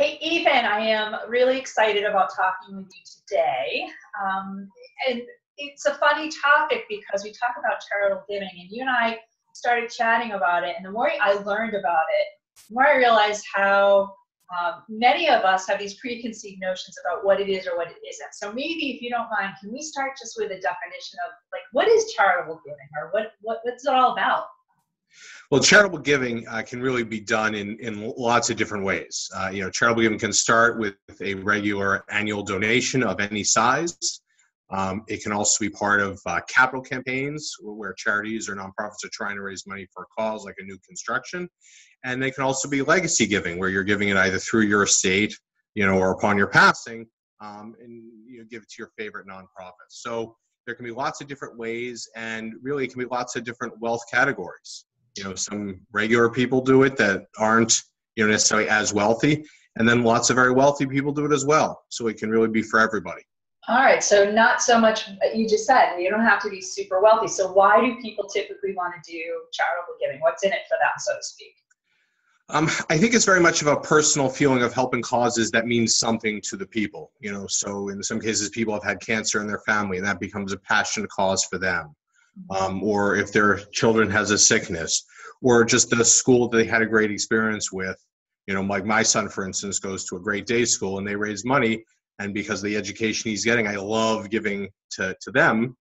Hey, Ethan, I am really excited about talking with you today. And it's a funny topic because we talk about charitable giving, and you and I started chatting about it. And the more I learned about it, the more I realized how many of us have these preconceived notions about what it is or what it isn't. So maybe, if you don't mind, can we start just with a definition of, like, what is charitable giving, or what's it all about? Well, charitable giving can really be done in lots of different ways. Charitable giving can start with a regular annual donation of any size. It can also be part of capital campaigns where charities or nonprofits are trying to raise money for a cause like a new construction. And they can also be legacy giving, where you're giving it either through your estate, or upon your passing, and give it to your favorite nonprofit. So there can be lots of different ways, and really it can be lots of different wealth categories. Some regular people do it that aren't, necessarily as wealthy, and then lots of very wealthy people do it as well. So it can really be for everybody. All right, so not so much, you just said, you don't have to be super wealthy. So why do people typically want to do charitable giving? What's in it for them, so to speak? I think it's very much of a personal feeling of helping causes that means something to the people. So in some cases, people have had cancer in their family, and that becomes a passionate cause for them. Or if their children has a sickness, or just a school that they had a great experience with. Like my son, for instance, goes to a great day school, and they raise money. And because of the education he's getting, I love giving to them,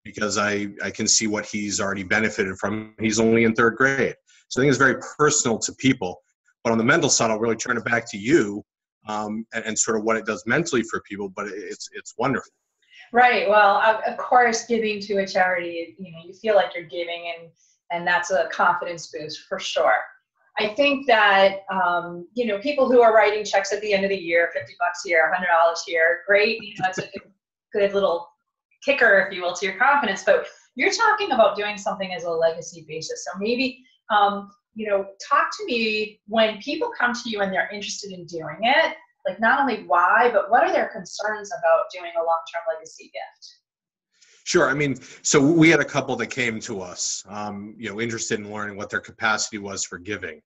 because I can see what he's already benefited from. He's only in third grade. So I think it's very personal to people. But on the mental side, I'll really turn it back to you and sort of what it does mentally for people. But it's wonderful. Right. Well, of course, giving to a charity, you feel like you're giving, and that's a confidence boost for sure. I think that, people who are writing checks at the end of the year, $50 here, $100 here, great. It's a good little kicker, if you will, to your confidence. But you're talking about doing something as a legacy basis. So maybe, talk to me when people come to you and they're interested in doing it. Like, not only why, but what are their concerns about doing a long-term legacy gift? Sure. So we had a couple that came to us, interested in learning what their capacity was for giving.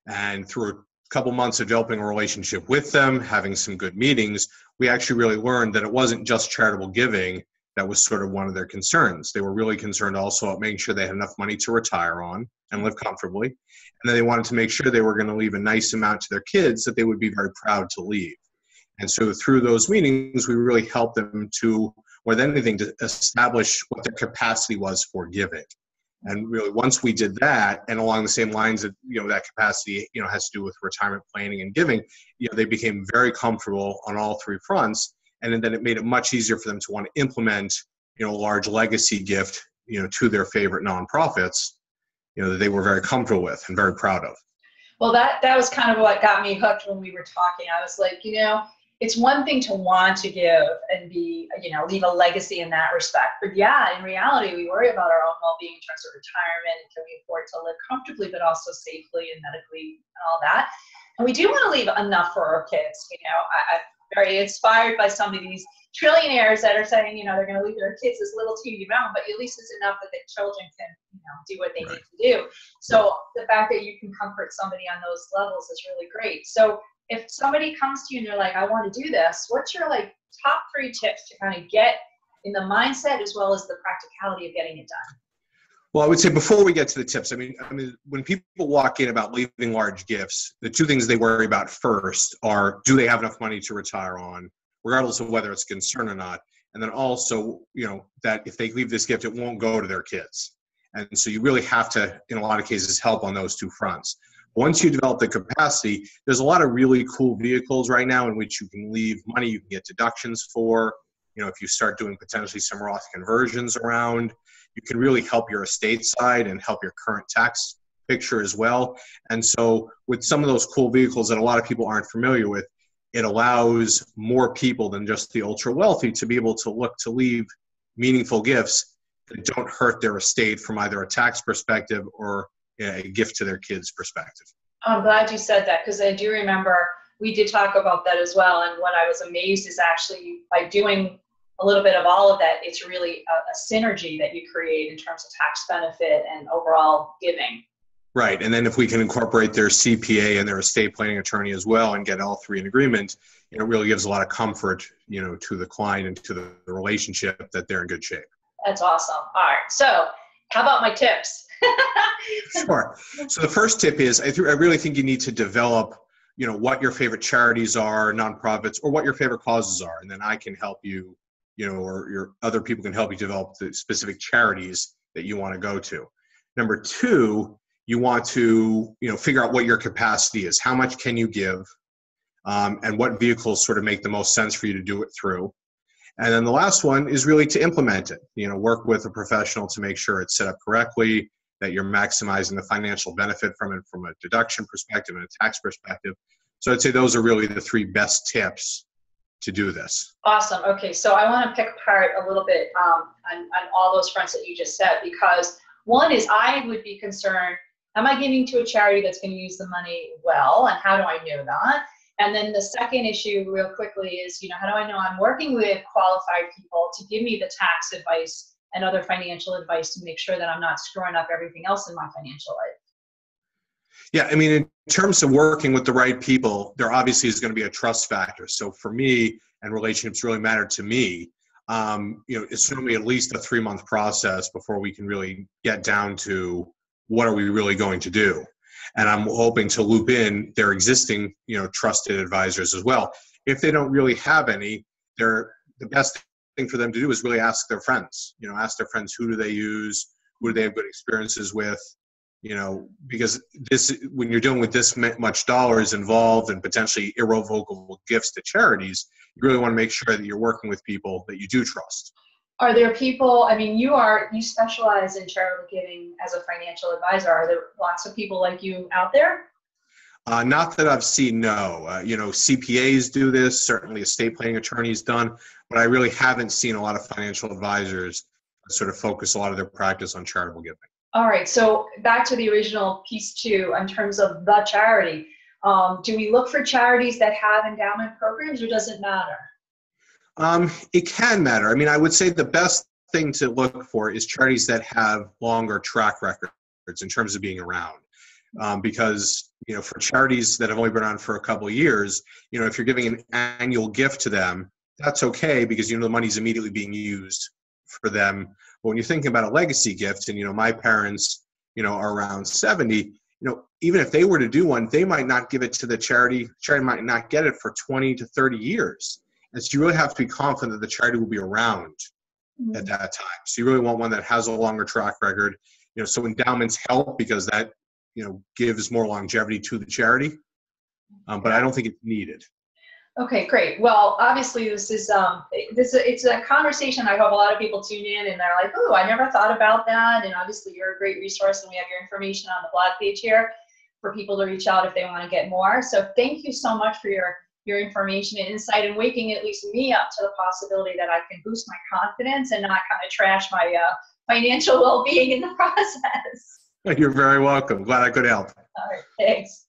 And through a couple months of developing a relationship with them, having some good meetings, we actually really learned that it wasn't just charitable giving that was sort of one of their concerns. They were really concerned also about making sure they had enough money to retire on and live comfortably. And then they wanted to make sure they were going to leave a nice amount to their kids that they would be very proud to leave. And so through those meetings, we really helped them to, more than anything, to establish what their capacity was for giving. And really, once we did that, and along the same lines that, that capacity, has to do with retirement planning and giving, they became very comfortable on all three fronts. And then it made it much easier for them to want to implement, a large legacy gift, to their favorite nonprofits, that they were very comfortable with and very proud of. Well, that was kind of what got me hooked when we were talking. I was like, it's one thing to want to give and be, leave a legacy in that respect. But yeah, in reality, we worry about our own well-being in terms of retirement, and can we afford to live comfortably, but also safely and medically and all that. And we do want to leave enough for our kids. I'm very inspired by some of these trillionaires that are saying, they're going to leave their kids this little teeny amount, but at least it's enough that the children can, do what they need to do. So the fact that you can comfort somebody on those levels is really great. So if somebody comes to you and they're like, I want to do this, what's your top 3 tips to kind of get in the mindset as well as the practicality of getting it done? Well, I would say before we get to the tips, when people walk in about leaving large gifts, the 2 things they worry about first are, do they have enough money to retire on, regardless of whether it's a concern or not? And then also, that if they leave this gift, it won't go to their kids. And so you really have to, in a lot of cases, help on those 2 fronts. Once you develop the capacity, there's a lot of really cool vehicles right now in which you can leave money, you can get deductions for. If you start doing potentially some Roth conversions around, you can really help your estate side and help your current tax picture as well. And so with some of those cool vehicles that a lot of people aren't familiar with, it allows more people than just the ultra wealthy to be able to look to leave meaningful gifts that don't hurt their estate from either a tax perspective or a gift to their kids perspective. I'm glad you said that, because I do remember we did talk about that as well. And what I was amazed is actually by doing a little bit of all of that, it's really a synergy that you create in terms of tax benefit and overall giving. Right. And then if we can incorporate their CPA and their estate planning attorney as well and get all three in agreement, it really gives a lot of comfort, to the client and to the relationship that they're in good shape. That's awesome. All right. So how about my tips? Sure. So the first tip is I really think you need to develop, what your favorite charities are, nonprofits, or what your favorite causes are. And then I can help you, or your other people can help you develop the specific charities that you want to go to. Number two, you want to, figure out what your capacity is. How much can you give? And what vehicles sort of make the most sense for you to do it through. And then the last one is really to implement it. Work with a professional to make sure it's set up correctly, that you're maximizing the financial benefit from it from a deduction perspective and a tax perspective. So I'd say those are really the three best tips to do this. Awesome. Okay, so I want to pick apart a little bit on all those fronts that you just said, because one is I would be concerned, am I giving to a charity that's going to use the money well, and how do I know that? And then the second issue real quickly is, how do I know I'm working with qualified people to give me the tax advice and other financial advice to make sure that I'm not screwing up everything else in my financial life? Yeah, I mean, in terms of working with the right people, there obviously is going to be a trust factor. So for me, and relationships really matter to me, it's certainly at least a 3-month process before we can really get down to what are we really going to do. And I'm hoping to loop in their existing, trusted advisors as well. If they don't really have any, the best thing for them to do is really ask their friends. Ask their friends, who do they use? Who do they have good experiences with? Because when you're dealing with this much dollars involved and potentially irrevocable gifts to charities, you really want to make sure that you're working with people that you do trust. Are there people, you specialize in charitable giving as a financial advisor. Are there lots of people like you out there? Not that I've seen, no. CPAs do this, certainly estate planning attorneys done, but I really haven't seen a lot of financial advisors sort of focus a lot of their practice on charitable giving. All right, so back to the original piece two, in terms of the charity. Do we look for charities that have endowment programs, or does it matter? It can matter. I would say the best thing to look for is charities that have longer track records in terms of being around. Because, for charities that have only been around for a couple of years, if you're giving an annual gift to them, that's okay because, the money's immediately being used for them. But when you're thinking about a legacy gift, and, my parents, are around 70, even if they were to do one, they might not give it to the charity. Charity might not get it for 20 to 30 years. And so you really have to be confident that the charity will be around at that time. So you really want one that has a longer track record. So endowments help because that, gives more longevity to the charity. But I don't think it's needed. Okay, great. Well, obviously this is it's a conversation I hope a lot of people tune in and they're like, oh, I never thought about that. And obviously you're a great resource, and we have your information on the blog page here for people to reach out if they want to get more. So thank you so much for your information and insight, and waking at least me up to the possibility that I can boost my confidence and not kind of trash my financial well-being in the process. You're very welcome. Glad I could help. All right, thanks.